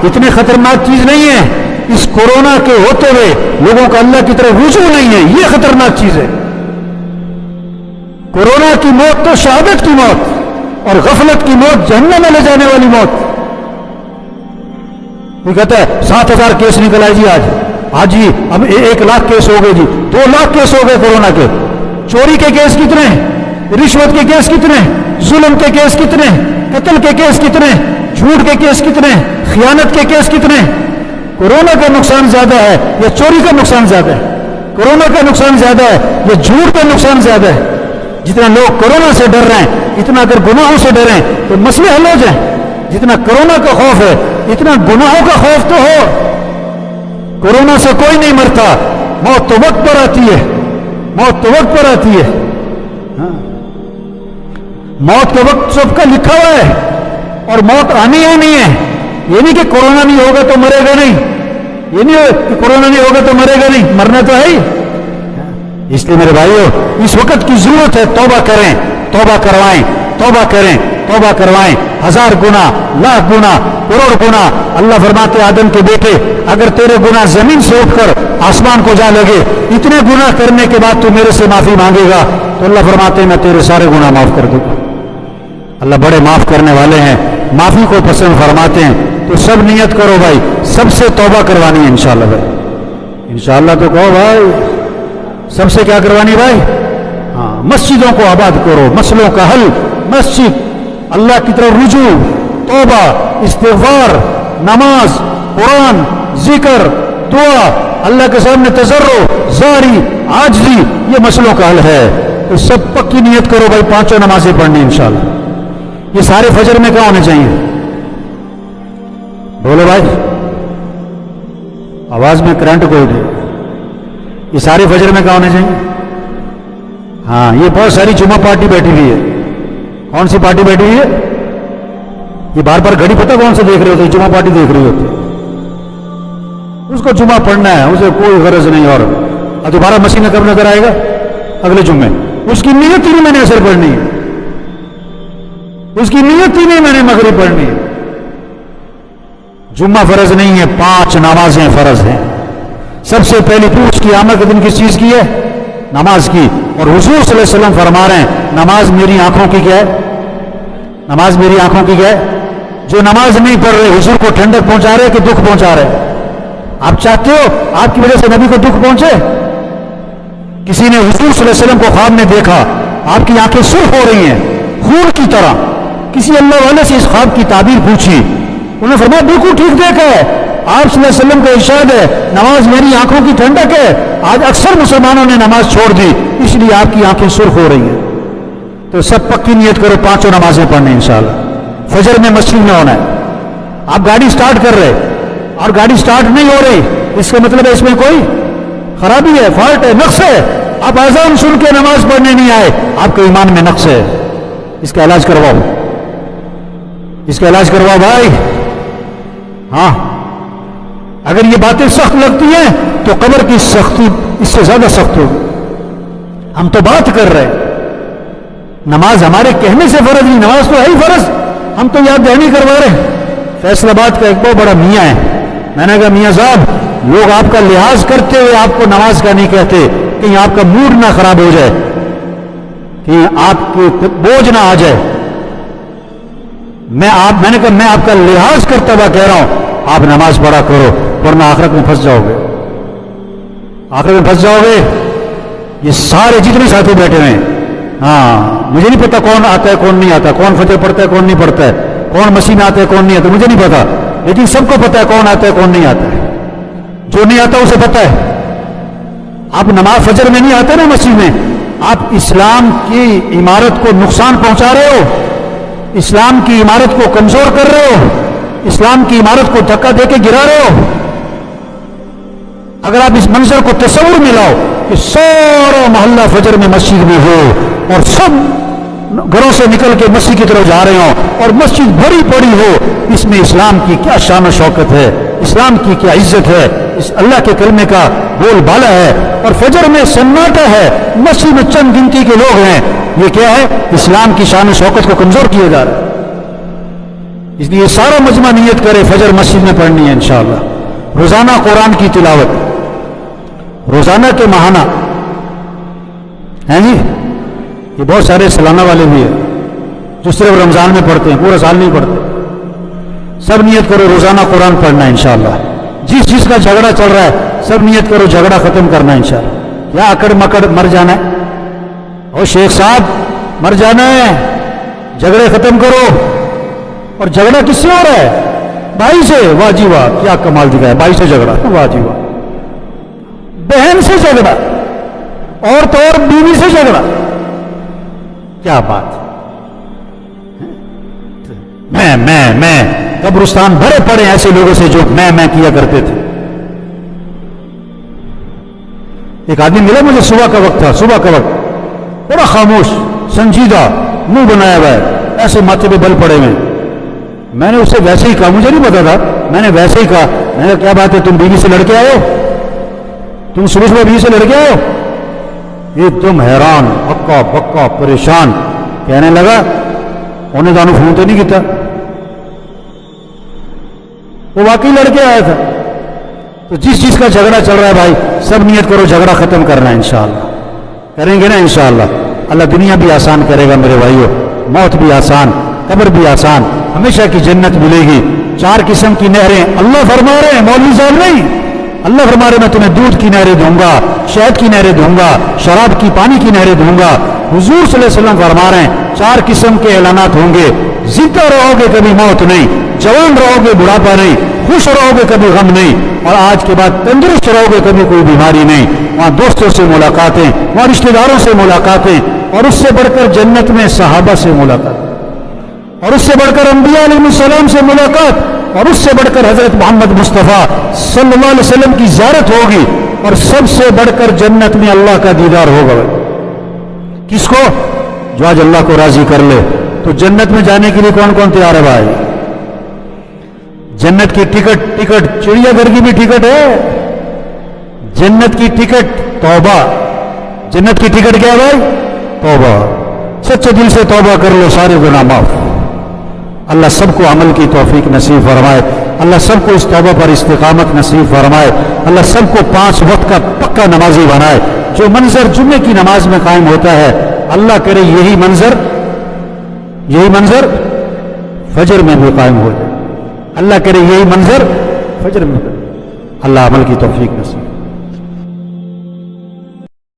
اتنے خطرناک چیز نہیں ہے. اس کورونا کے ہوتے ہوئے لوگوں کا اللہ کی طرف رجوع نہیں ہے، یہ خطرناک چیز ہے. کورونا کی موت تو شہادت کی موت، اور غفلت کی موت جہنم میں لے جانے والی موت. وہ کہتا ہے 7,000 کیس نکل آئے جی آج جی اب 1,00,000 کیس ہو گئے جی، 2,00,000 کیس ہو گئے کورونا کے. چوری کے کیس کتنے، رشوت کے کیس کتنے، ظلم کے کیس کتنے، قتل کے کیس کتنے، جھوٹ کے کیس کتنے، خیانت کے کیس کتنے. کورونا کا نقصان زیادہ ہے یا چوری کا نقصان زیادہ ہے؟ کورونا کا نقصان زیادہ ہے یا جھوٹ کا نقصان زیادہ ہے؟ جتنا لوگ کورونا سے ڈر رہے ہیں اتنا اگر گناہوں سے ڈریں تو مسئلے حل ہو جائیں. جتنا کورونا کا خوف ہے اتنا گناہوں کا خوف تو ہو. کورونا سے کوئی نہیں مرتا، موت تو وقت پر آتی ہے، موت تو وقت پر آتی ہے. موت کا وقت سب کا لکھا ہوا ہے اور موت آنی ہونی ہے. یہ نہیں کہ کورونا نہیں ہوگا تو مرے گا نہیں، یہ نہیں کہ کورونا نہیں ہوگا تو مرے گا نہیں، مرنا تو ہے ہی. اس لیے میرے بھائیو اس وقت کی ضرورت ہے توبہ کریں، توبہ کروائیں، توبہ کریں، توبہ کروائیں. 1000 گنا، 1,00,000 گنا، کروڑ گنا. اللہ فرماتے آدم کے بیٹے اگر تیرے گناہ زمین سے اٹھ کر آسمان کو جا لگے، اتنے گناہ کرنے کے بعد تو میرے سے معافی مانگے گا تو اللہ فرماتے میں تیرے سارے گناہ معاف کر دوں گا. اللہ بڑے معاف کرنے والے ہیں، معافی کو پسند فرماتے ہیں. تو سب نیت کرو بھائی، سب سے توبہ کروانی ہے انشاءاللہ. بھائی انشاءاللہ تو کہو بھائی، سب سے کیا کروانی بھائی؟ ہاں، مسجدوں کو آباد کرو، مسئلوں کا حل، مسجد، اللہ کی طرف رجوع، توبہ، استغفار، نماز، قرآن، ذکر، دعا، اللہ کے سامنے تضرع، زاری، عاجزی، یہ مسئلوں کا حل ہے. تو سب پکی نیت کرو بھائی 5 نمازیں پڑھنی انشاءاللہ. یہ سارے فجر میں کیا ہونے چاہیے؟ بولو بھائی، آواز میں کرنٹ کو اٹھے. یہ سارے فجر میں کیا ہونے چاہیے؟ ہاں، یہ بہت ساری جمعہ پارٹی بیٹھی ہوئی ہے. کون سی پارٹی بیٹھی ہوئی ہے؟ یہ بار بار گھڑی پتہ کون سے دیکھ رہے ہوتے؟ جمعہ پارٹی دیکھ رہی ہوتی. اس کو جمعہ پڑھنا ہے، اسے کوئی غرض نہیں. اور دوبارہ مسیح کب نظر آئے گا؟ اگلے جمعے. اس کی نیت ہی نہیں میں نے اثر پڑھنی ہے، اس کی نیت ہی نہیں میں نے مغرب پڑھنی ہے. جمعہ فرض نہیں ہے، 5 نمازیں فرض ہیں. سب سے پہلی پوچھ کی آمد کے دن کس چیز کی ہے؟ نماز کی. اور حضور صلی اللہ علیہ وسلم فرما رہے ہیں نماز میری آنکھوں کی کیا ہے؟ نماز میری آنکھوں کی کیا ہے؟ جو نماز نہیں پڑھ رہے حضور کو ٹھنڈک پہنچا رہے کہ دکھ پہنچا رہے؟ آپ چاہتے ہو آپ کی وجہ سے نبی کو دکھ پہنچے؟ کسی نے حضور صلی اللہ علیہ وسلم کو خواب میں دیکھا، آپ کی آنکھیں سرخ ہو رہی ہیں خون کی طرح. کسی اللہ والے سے اس خواب کی تعبیر پوچھی، انہوں نے فرمایا بالکل ٹھیک دیکھا ہے. آپ صلی اللہ علیہ وسلم کا ارشاد ہے نماز میری آنکھوں کی ٹھنڈک ہے. آج اکثر مسلمانوں نے نماز چھوڑ دی، اس لیے آپ کی آنکھیں سرخ ہو رہی ہیں. تو سب پکی نیت کرو 5 نمازیں پڑھنے انشاءاللہ. فجر میں مسجد میں ہونا ہے. آپ گاڑی سٹارٹ کر رہے اور گاڑی سٹارٹ نہیں ہو رہی، اس کا مطلب ہے اس میں کوئی خرابی ہے، فالٹ ہے، نقص ہے. آپ اذان سن کے نماز پڑھنے نہیں آئے، آپ کے ایمان میں نقص ہے. اس کا علاج کرواؤ، اس کا علاج کرواؤ بھائی. ہاں، اگر یہ باتیں سخت لگتی ہیں تو قبر کی سختی اس سے زیادہ سخت ہوگی. ہم تو بات کر رہے ہیں، نماز ہمارے کہنے سے فرض نہیں، نماز تو ہے ہی فرض، ہم تو یاد دہانی کروا رہے ہیں. فیصل آباد کا ایک بہت بڑا میاں ہے، میں نے کہا میاں صاحب لوگ آپ کا لحاظ کرتے ہوئے آپ کو نماز کا نہیں کہتے، کہیں آپ کا موڈ نہ خراب ہو جائے، کہیں آپ کے بوجھ نہ آ جائے. میں نے کہا میں آپ کا لحاظ کرتا ہوا کہہ رہا ہوں آپ نماز پڑھا کرو ورنہ آخرت میں پھنس جاؤ گے، آخرت میں پھنس جاؤ گے. یہ سارے جتنے ساتھی بیٹھے ہیں، ہاں مجھے نہیں پتا کون آتا ہے کون نہیں آتا، کون فجر پڑھتا ہے کون نہیں پڑھتا ہے، کون مسیح میں آتا ہے کون نہیں آتا، مجھے نہیں پتا، لیکن سب کو پتا ہے کون آتا ہے کون نہیں آتا ہے. جو نہیں آتا اسے پتا ہے. آپ نماز فجر میں نہیں آتے نا مسجد میں، آپ اسلام کی عمارت کو نقصان پہنچا رہے ہو، اسلام کی عمارت کو کمزور کر رہے ہو، اسلام کی عمارت کو دھکا دے کے گرا رہے ہو. اگر آپ اس منظر کو تصور میں لاؤ کہ سارا محلہ فجر میں مسجد میں ہو اور سب گھروں سے نکل کے مسجد کی طرف جا رہے ہوں اور مسجد بڑی پڑی ہو، اس میں اسلام کی کیا شان و شوکت ہے، اسلام کی کیا عزت ہے، اس اللہ کے کلمے کا بول بالا ہے. اور فجر میں سناٹا ہے، مسجد میں چند گنتی کے لوگ ہیں، یہ کیا ہے؟ اسلام کی شان و شوکت کو کمزور کیا جا رہا ہے. اس لیے سارا مجمع نیت کرے فجر مسجد میں پڑھنی ہے انشاءاللہ. روزانہ قرآن کی تلاوت، روزانہ کے ماہانہ ہیں جی. یہ بہت سارے سالانہ والے بھی ہیں جو صرف رمضان میں پڑھتے ہیں، پورا سال نہیں پڑھتے. سب نیت کرو روزانہ قرآن پڑھنا ہے انشاءاللہ. جس چیز کا جھگڑا چل رہا ہے سب نیت کرو جھگڑا ختم کرنا ہے انشاءاللہ. یا اکڑ مکڑ مر جانا ہے، اور شیخ صاحب مر جانا ہے، جھگڑے ختم کرو. اور جھگڑا کس سے ہو رہا ہے؟ بھائی سے. واہ جی واہ، کیا کمال دکھایا، بھائی سے جھگڑا، واہ جی واہ. بہن سے جھگڑا، اور تو اور بیوی سے جھگڑا، کیا بات. میں قبرستان بھرے پڑے ایسے لوگوں سے جو میں کیا کرتے تھے. ایک آدمی ملا مجھے، صبح کا وقت تھا، صبح کا وقت، بڑا خاموش سنجیدہ، منہ بنایا ہوا ہے، ایسے ماتھے پہ بل پڑے ہوئے. میں نے اسے ویسے ہی کہا، مجھے نہیں پتا تھا، میں نے ویسے ہی کہا، میں نے کہا کیا بات ہے، تم بیوی سے لڑکے آئے ہو؟ تم صبح بیوی سے لڑکے آئے ہو؟ ایک دم حیران، ہکا بکا پریشان. کہنے لگا انہیں دانوں فون تو نہیں کیتا، وہ واقعی لڑکے آیا تھا. تو جس چیز کا جھگڑا چل رہا ہے بھائی سب نیت کرو جھگڑا ختم کرنا ہے انشاءاللہ. کریں گے نا انشاءاللہ. اللہ دنیا بھی آسان کرے گا میرے بھائیوں، موت بھی آسان، قبر بھی آسان، ہمیشہ کی جنت ملے گی. 4 قسم کی نہریں اللہ فرما رہے ہیں، مولوی صاحب نہیں. اللہ فرما رہے میں تمہیں دودھ کی نہریں دوں گا، شہد کی نہریں دوں گا، شراب کی پانی کی نہریں دوں گا. حضور صلی اللہ علیہ وسلم فرما رہے ہیں 4 قسم کے اعلانات ہوں گے. زندہ رہو گے کبھی موت نہیں، جوان رہو گے بڑھاپا نہیں، خوش رہو گے کبھی غم نہیں، اور آج کے بعد تندرست رہو گے کبھی کوئی بیماری نہیں. وہاں دوستوں سے ملاقاتیں، وہاں رشتہ داروں سے ملاقاتیں، اور اس سے بڑھ کر جنت میں صحابہ سے ملاقات، اور اس سے بڑھ کر انبیاء علیہ السلام سے ملاقات، اور اس سے بڑھ کر حضرت محمد مصطفیٰ صلی اللہ علیہ وسلم کی زیارت ہوگی، اور سب سے بڑھ کر جنت میں اللہ کا دیدار ہوگا. کس کو؟ جو آج اللہ کو راضی کر لے. تو جنت میں جانے کے لیے کون کون تیار ہے بھائی؟ جنت کی ٹکٹ چڑیا گھر کی بھی ٹکٹ ہے. جنت کی ٹکٹ توبہ. جنت کی ٹکٹ کیا ہے بھائی؟ توبہ. سچے دل سے توبہ کر لو، سارے گناہ معاف. اللہ سب کو عمل کی توفیق نصیب فرمائے. اللہ سب کو اس توبہ پر استقامت نصیب فرمائے. اللہ سب کو 5 وقت کا پکا نمازی بنائے. جو منظر جمعے کی نماز میں قائم ہوتا ہے، اللہ کرے یہی منظر فجر میں بھی قائم ہو جائے. اللہ کرے یہی منظر فجر میں. اللہ عمل کی توفیق نصیب